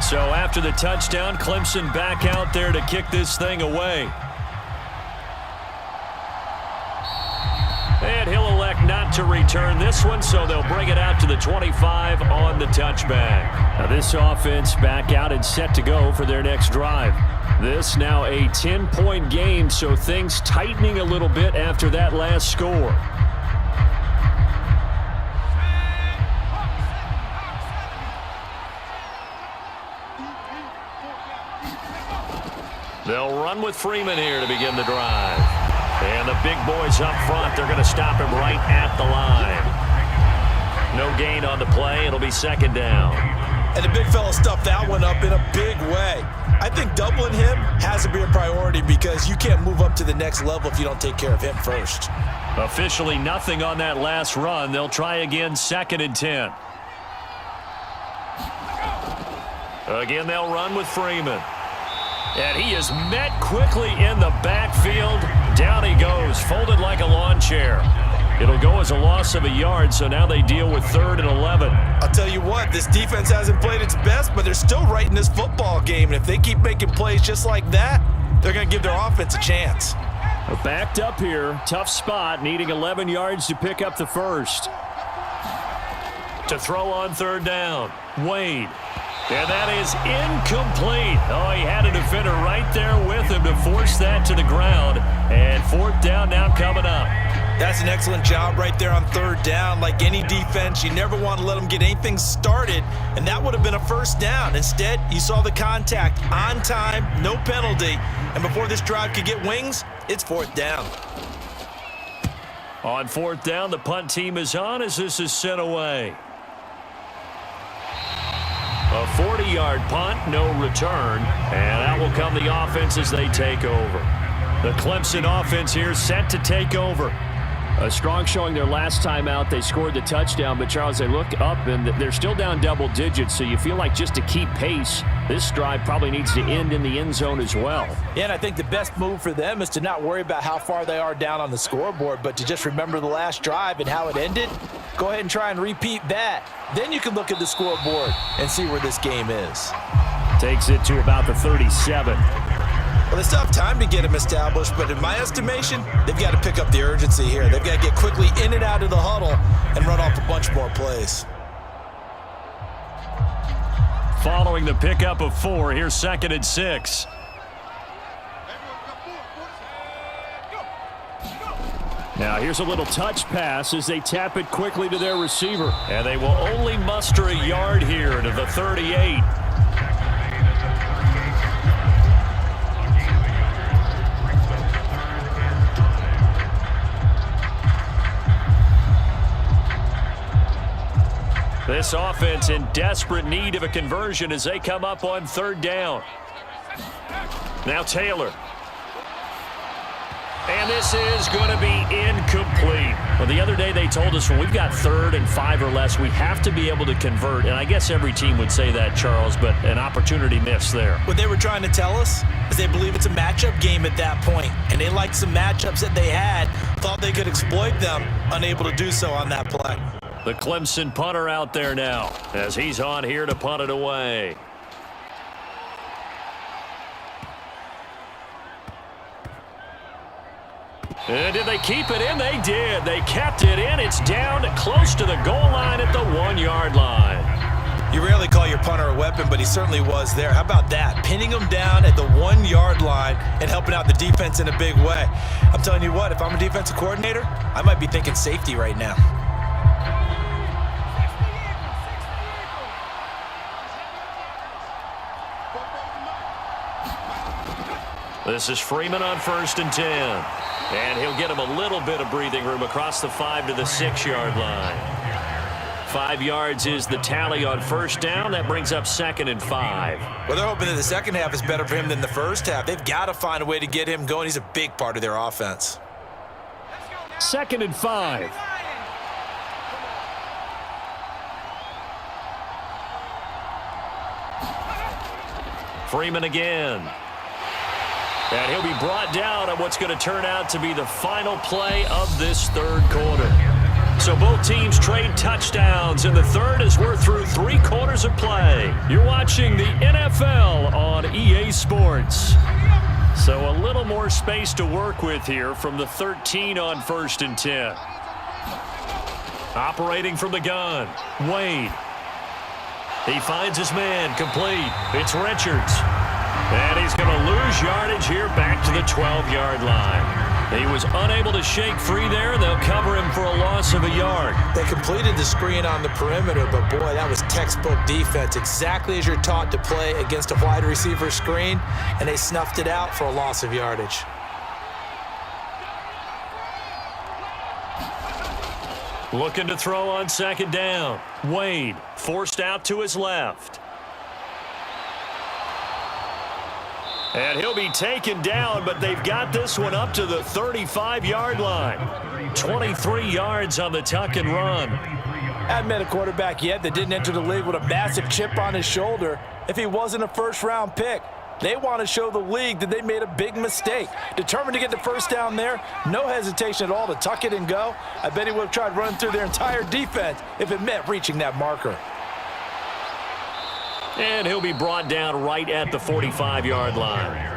So after the touchdown, Clemson back out there to kick this thing away. to return this one, so they'll bring it out to the 25 on the touchback. Now this offense back out and set to go for their next drive. This now a 10-point game, so things tightening a little bit after that last score. They'll run with Freeman here to begin the drive. And the big boys up front, they're going to stop him right at the line. No gain on the play. It'll be second down. And the big fella stuffed that one up in a big way. I think doubling him has to be a priority because you can't move up to the next level if you don't take care of him first. Officially nothing on that last run. They'll try again, 2nd and 10. Again, they'll run with Freeman. And he is met quickly in the backfield. Down he goes, folded like a lawn chair. It'll go as a loss of a yard, so now they deal with 3rd and 11. I'll tell you what, this defense hasn't played its best, but they're still right in this football game. And if they keep making plays just like that, they're going to give their offense a chance. Backed up here, tough spot, needing 11 yards to pick up the first. To throw on 3rd down, Wade. And that is incomplete. Oh, he had a defender right there with him to force that to the ground. And 4th down now coming up. That's an excellent job right there on 3rd down. Like any defense, you never want to let them get anything started, and that would have been a 1st down. Instead, you saw the contact on time, no penalty, and before this drive could get wings, it's 4th down. On 4th down, the punt team is on as this is sent away. A 40-yard punt, no return, and out will come the offense as they take over. The Clemson offense here set to take over. A strong showing their last time out. They scored the touchdown, but Charles, they look up and they're still down double digits, so you feel like just to keep pace, this drive probably needs to end in the end zone as well. Yeah, and I think the best move for them is to not worry about how far they are down on the scoreboard, but to just remember the last drive and how it ended. Go ahead and try and repeat that. Then you can look at the scoreboard and see where this game is. Takes it to about the 37. Well, they still have time to get him established, but in my estimation, they've got to pick up the urgency here. They've got to get quickly in and out of the huddle and run off a bunch more plays. Following the pickup of 4, here's 2nd and 6. Now here's a little touch pass as they tap it quickly to their receiver. And they will only muster a yard here to the 38. This offense in desperate need of a conversion as they come up on 3rd down. Now Taylor. And this is going to be incomplete. Well, the other day they told us when we've got 3rd and 5 or less, we have to be able to convert. And I guess every team would say that, Charles, but an opportunity missed there. What they were trying to tell us is they believe it's a matchup game at that point. And they liked some matchups that they had, thought they could exploit them, unable to do so on that play. The Clemson punter out there now as he's on here to punt it away. And did they keep it in? They did. They kept it in. It's down close to the goal line at the 1-yard line. You rarely call your punter a weapon, but he certainly was there. How about that? Pinning him down at the 1-yard line and helping out the defense in a big way. I'm telling you what, if I'm a defensive coordinator, I might be thinking safety right now. This is Freeman on 1st and 10. And he'll get him a little bit of breathing room across the 5 to the 6-yard line. 5 yards is the tally on 1st down. That brings up 2nd and 5. Well, they're hoping that the second half is better for him than the first half. They've got to find a way to get him going. He's a big part of their offense. 2nd and 5. Freeman again. And he'll be brought down on what's going to turn out to be the final play of this 3rd quarter. So both teams trade touchdowns in the 3rd as we're through 3 quarters of play. You're watching the NFL on EA Sports. So a little more space to work with here from the 13 on 1st and 10. Operating from the gun, Wade. He finds his man, complete. It's Richards. And he's going to lose yardage here back to the 12-yard line. He was unable to shake free there, and they'll cover him for a loss of a yard. They completed the screen on the perimeter, but boy, that was textbook defense, exactly as you're taught to play against a wide receiver screen, and they snuffed it out for a loss of yardage. Looking to throw on second down. Wade forced out to his left. And he'll be taken down, but they've got this one up to the 35-yard line. 23 yards on the tuck and run. Haven't met a quarterback yet that didn't enter the league with a massive chip on his shoulder if he wasn't a first-round pick. They want to show the league that they made a big mistake. Determined to get the first down there, no hesitation at all to tuck it and go. I bet he would have tried running through their entire defense if it meant reaching that marker. And he'll be brought down right at the 45-yard line.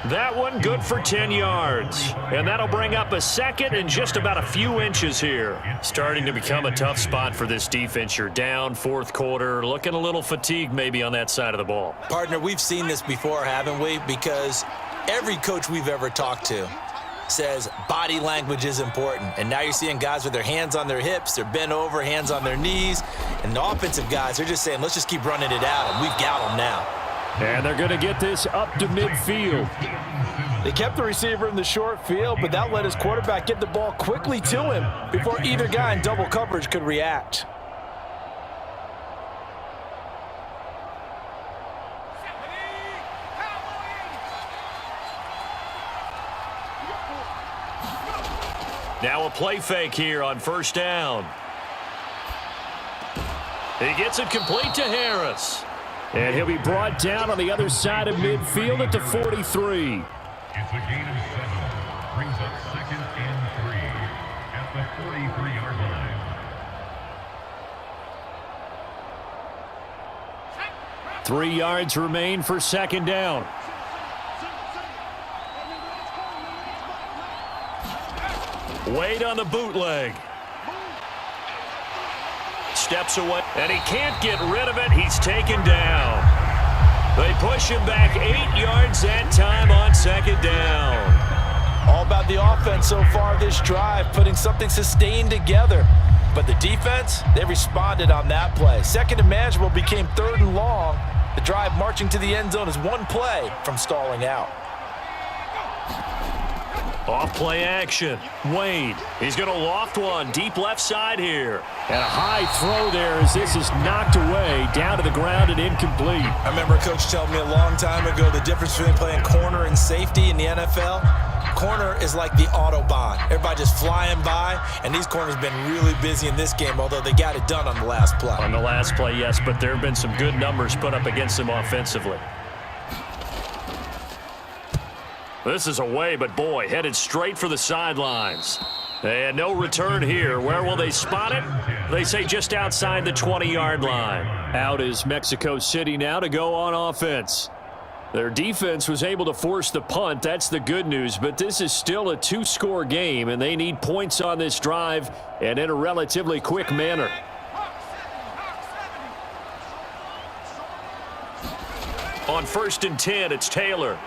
That one good for 10 yards. And that'll bring up a second and just about a few inches here. Starting to become a tough spot for this defense. You're down fourth quarter, looking a little fatigued maybe on that side of the ball. Partner, we've seen this before, haven't we? Because every coach we've ever talked to says body language is important. And now you're seeing guys with their hands on their hips, they're bent over, hands on their knees. And the offensive guys, they're just saying, let's just keep running it out, and we've got them now. And they're going to get this up to midfield. They kept the receiver in the short field, but that let his quarterback get the ball quickly to him before either guy in double coverage could react. Now a play fake here on first down. He gets it complete to Harris. And he'll be brought down on the other side of midfield at the 43. It's a gain of 7. Brings up 2nd and 3 at the 43-yard line. 3 yards remain for second down. Wade on the bootleg. Steps away, and he can't get rid of it. He's taken down. They push him back 8 yards that time on second down. All about the offense so far this drive, putting something sustained together. But the defense, they responded on that play. Second and manageable became 3rd and long. The drive marching to the end zone is one play from stalling out. Off play action. Wade. He's going to loft one deep left side here. And a high throw there as this is knocked away down to the ground and incomplete. I remember a coach telling me a long time ago the difference between playing corner and safety in the NFL. Corner is like the Autobahn. Everybody just flying by, and these corners have been really busy in this game, although they got it done on the last play. On the last play, yes, but there have been some good numbers put up against them offensively. This is away, but boy, headed straight for the sidelines. And no return here. Where will they spot it? They say just outside the 20-yard line. Out is Mexico City now to go on offense. Their defense was able to force the punt. That's the good news, but this is still a 2-score game, and they need points on this drive and in a relatively quick manner. On 1st and 10, it's Taylor.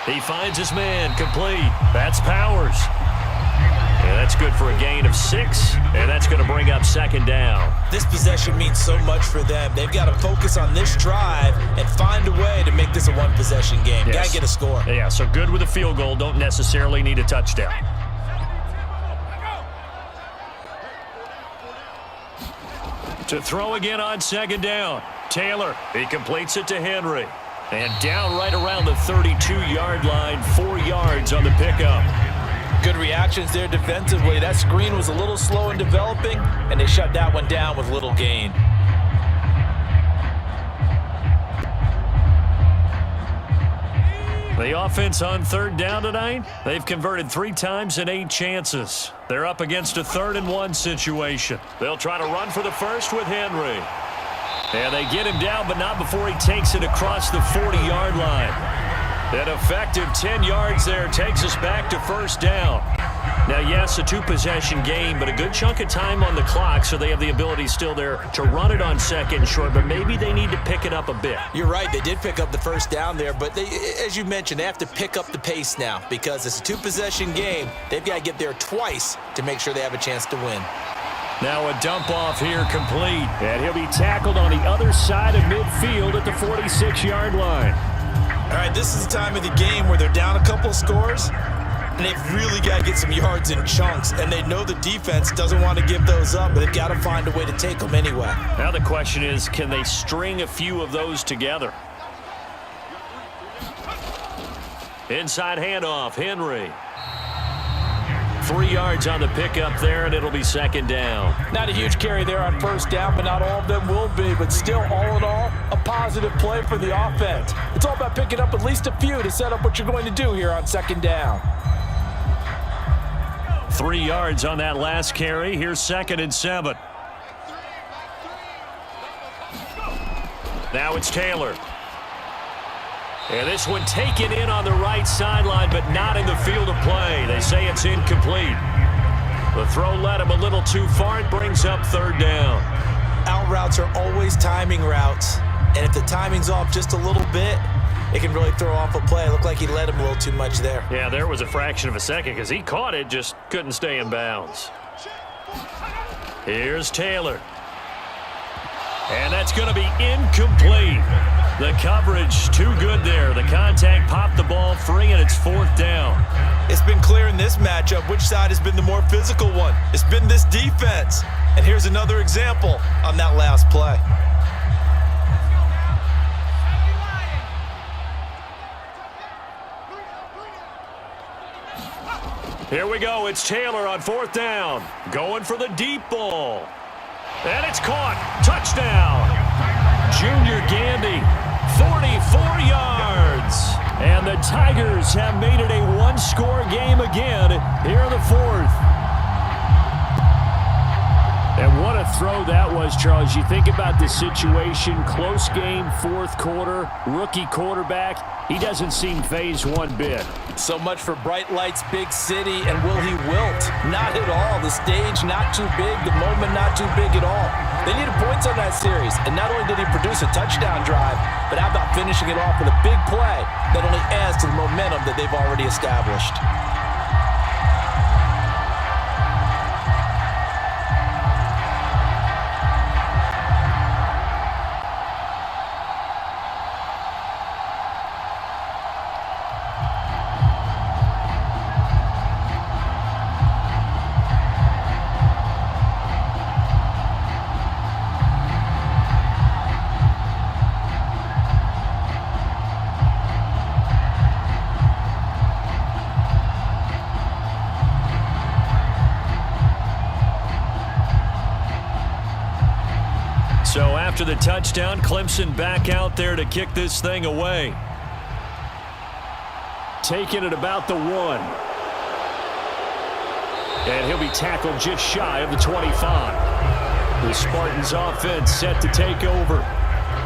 He finds his man, complete. That's Powers. And that's good for a gain of 6, and that's going to bring up second down. This possession means so much for them. They've got to focus on this drive and find a way to make this a one-possession game. Yes. Got to get a score. Yeah, so good with a field goal. Don't necessarily need a touchdown. To throw again on second down. Taylor, he completes it to Henry. And down right around the 32-yard line, 4 yards on the pickup. Good reactions there defensively. That screen was a little slow in developing, and they shut that one down with little gain. The offense on 3rd down tonight, they've converted 3 times in 8 chances. They're up against a 3rd and 1 situation. They'll try to run for the first with Henry. And they get him down, but not before he takes it across the 40-yard line. An effective 10 yards there takes us back to first down. Now, yes, a two-possession game, but a good chunk of time on the clock, so they have the ability still there to run it on second short, but maybe they need to pick it up a bit. You're right. They did pick up the first down there, but as you mentioned, they have to pick up the pace now because it's a two-possession game. They've got to get there twice to make sure they have a chance to win. Now a dump off here complete. And he'll be tackled on the other side of midfield at the 46-yard line. All right, this is the time of the game where they're down a couple scores, and they've really got to get some yards in chunks, and they know the defense doesn't want to give those up, but they've got to find a way to take them anyway. Now the question is, can they string a few of those together? Inside handoff, Henry. 3 yards on the pickup there, and it'll be second down. Not a huge carry there on first down, but not all of them will be. But still, all in all, a positive play for the offense. It's all about picking up at least a few to set up what you're going to do here on second down. 3 yards on that last carry. Here's 2nd and 7. Now it's Taylor. And this one taken in on the right sideline, but not in the field of play. They say it's incomplete. The throw led him a little too far. It brings up 3rd down. Out routes are always timing routes, and if the timing's off just a little bit, it can really throw off a play. It looked like he led him a little too much there. Yeah, there was a fraction of a second because he caught it, just couldn't stay in bounds. Here's Taylor. And that's going to be incomplete. The coverage too good there. The contact popped the ball free, and it's 4th down. It's been clear in this matchup which side has been the more physical one. It's been this defense. And here's another example on that last play. Here we go. It's Taylor on 4th down. Going for the deep ball. And it's caught. Touchdown. Junior Gandy, 44 yards. And the Tigers have made it a one-score game again here in the 4th. And what a throw that was, Charles. You think about the situation, close game, 4th quarter, rookie quarterback. He doesn't seem fazed one bit. So much for bright lights, big city, and will he wilt? Not at all. The stage not too big, the moment not too big at all. They needed points on that series, and not only did he produce a touchdown drive, but how about finishing it off with a big play that only adds to the momentum that they've already established. So after the touchdown, Clemson back out there to kick this thing away. Taking it about the 1. And he'll be tackled just shy of the 25. The Spartans offense set to take over.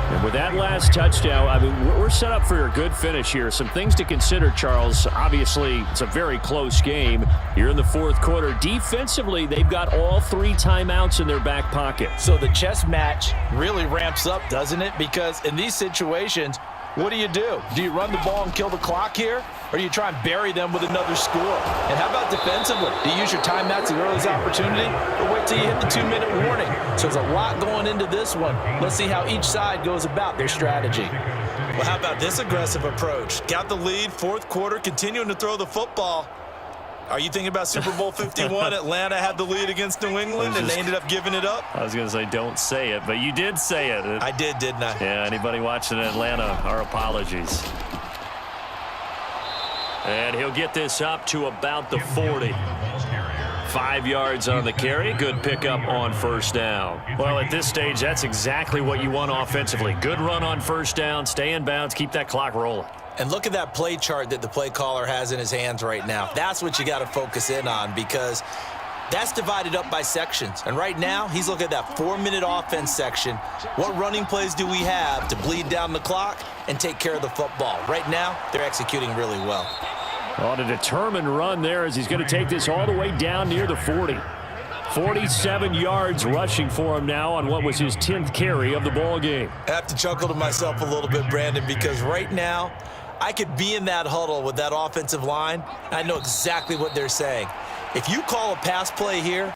And with that last touchdown, I mean, we're set up for a good finish here. Some things to consider, Charles. Obviously, it's a very close game. You're in the 4th quarter. Defensively, they've got all 3 timeouts in their back pocket. So the chess match really ramps up, doesn't it? Because in these situations, what do? Do you run the ball and kill the clock here? Or do you try and bury them with another score? And how about defensively? Do you use your timeouts at the earliest opportunity? Or wait till you hit the 2-minute warning? So there's a lot going into this one. Let's see how each side goes about their strategy. Well, how about this aggressive approach? Got the lead, 4th quarter, continuing to throw the football. Are you thinking about Super Bowl 51? Atlanta had the lead against New England, and they ended up giving it up? I was going to say don't say it, but you did say it. I did, didn't I? Yeah, anybody watching in Atlanta, our apologies. And he'll get this up to about the 40. 5 yards on the carry. Good pickup on 1st down. Well, at this stage, that's exactly what you want offensively. Good run on 1st down. Stay in bounds. Keep that clock rolling. And look at that play chart that the play caller has in his hands right now. That's what you got to focus in on because that's divided up by sections. And right now, he's looking at that 4-minute offense section. What running plays do we have to bleed down the clock and take care of the football? Right now, they're executing really well. On a determined run there as he's going to take this all the way down near the 40. 47 yards rushing for him now on what was his 10th carry of the ball game. I have to chuckle to myself a little bit, Brandon, because right now I could be in that huddle with that offensive line, and I know exactly what they're saying. If you call a pass play here,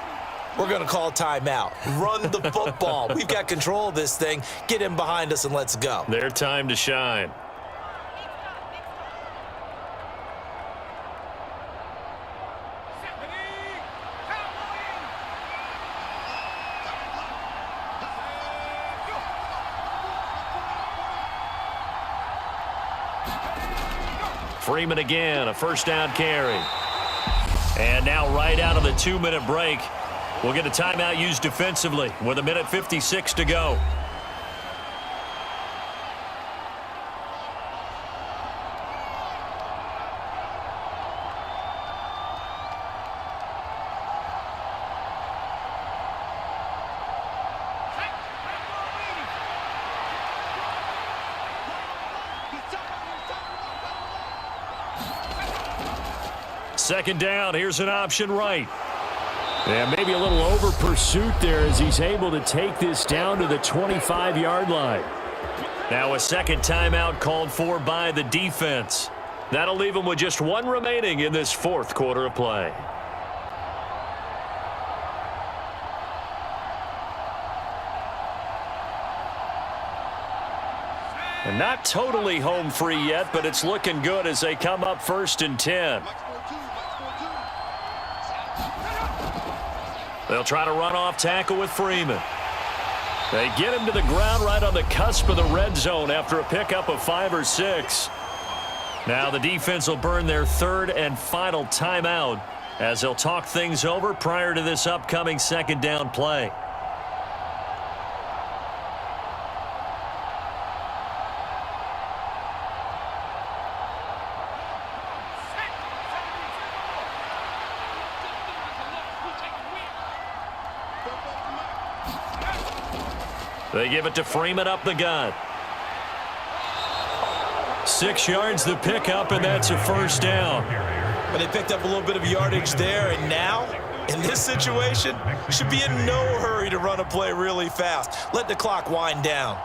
we're going to call timeout. Run the football. We've got control of this thing. Get him behind us and let's go. Their time to shine. Freeman again, a first down carry. And now right out of the 2-minute break, we'll get a timeout used defensively with 1:56 to go. Second down, here's an option right. And maybe a little over pursuit there as he's able to take this down to the 25-yard line. Now a second timeout called for by the defense. That'll leave him with just one remaining in this fourth quarter of play. And not totally home free yet, but it's looking good as they come up 1st and 10. They'll try to run off tackle with Freeman. They get him to the ground right on the cusp of the red zone after a pickup of 5 or 6. Now the defense will burn their third and final timeout as they'll talk things over prior to this upcoming second down play. They give it to Freeman up the gut. 6 yards the pickup, and that's a first down. But they picked up a little bit of yardage there, and now, in this situation, should be in no hurry to run a play really fast. Let the clock wind down.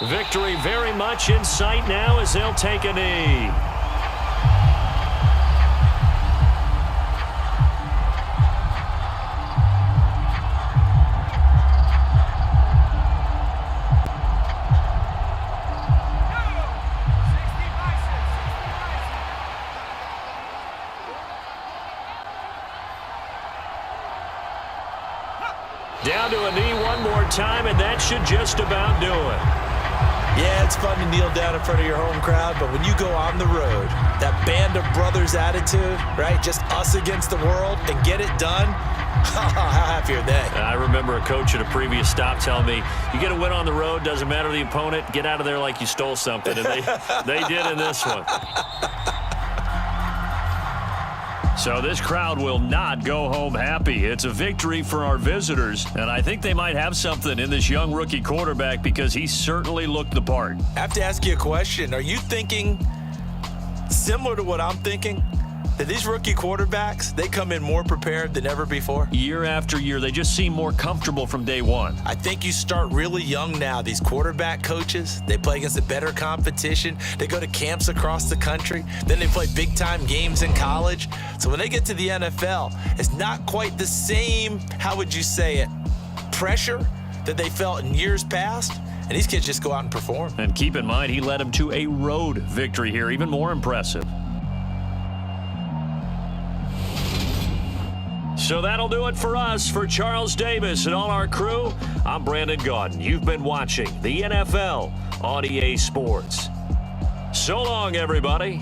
Victory very much in sight now as they'll take a knee. Down to a knee one more time, and that should just about do it. Yeah, it's fun to kneel down in front of your home crowd, but when you go on the road, that band of brothers attitude, right, just us against the world and get it done, how happy are they? I remember a coach at a previous stop telling me, you get a win on the road, doesn't matter the opponent, get out of there like you stole something, and they did in this one. So this crowd will not go home happy. It's a victory for our visitors, and I think they might have something in this young rookie quarterback because he certainly looked the part. I have to ask you a question. Are you thinking similar to what I'm thinking? That these rookie quarterbacks, they come in more prepared than ever before? Year after year, they just seem more comfortable from day one. I think you start really young now. These quarterback coaches, they play against a better competition. They go to camps across the country. Then they play big-time games in college. So when they get to the NFL, it's not quite the same, how would you say it, pressure that they felt in years past. And these kids just go out and perform. And keep in mind, he led them to a road victory here, even more impressive. So that'll do it for us. For Charles Davis and all our crew, I'm Brandon Gaudin. You've been watching the NFL on EA Sports. So long, everybody.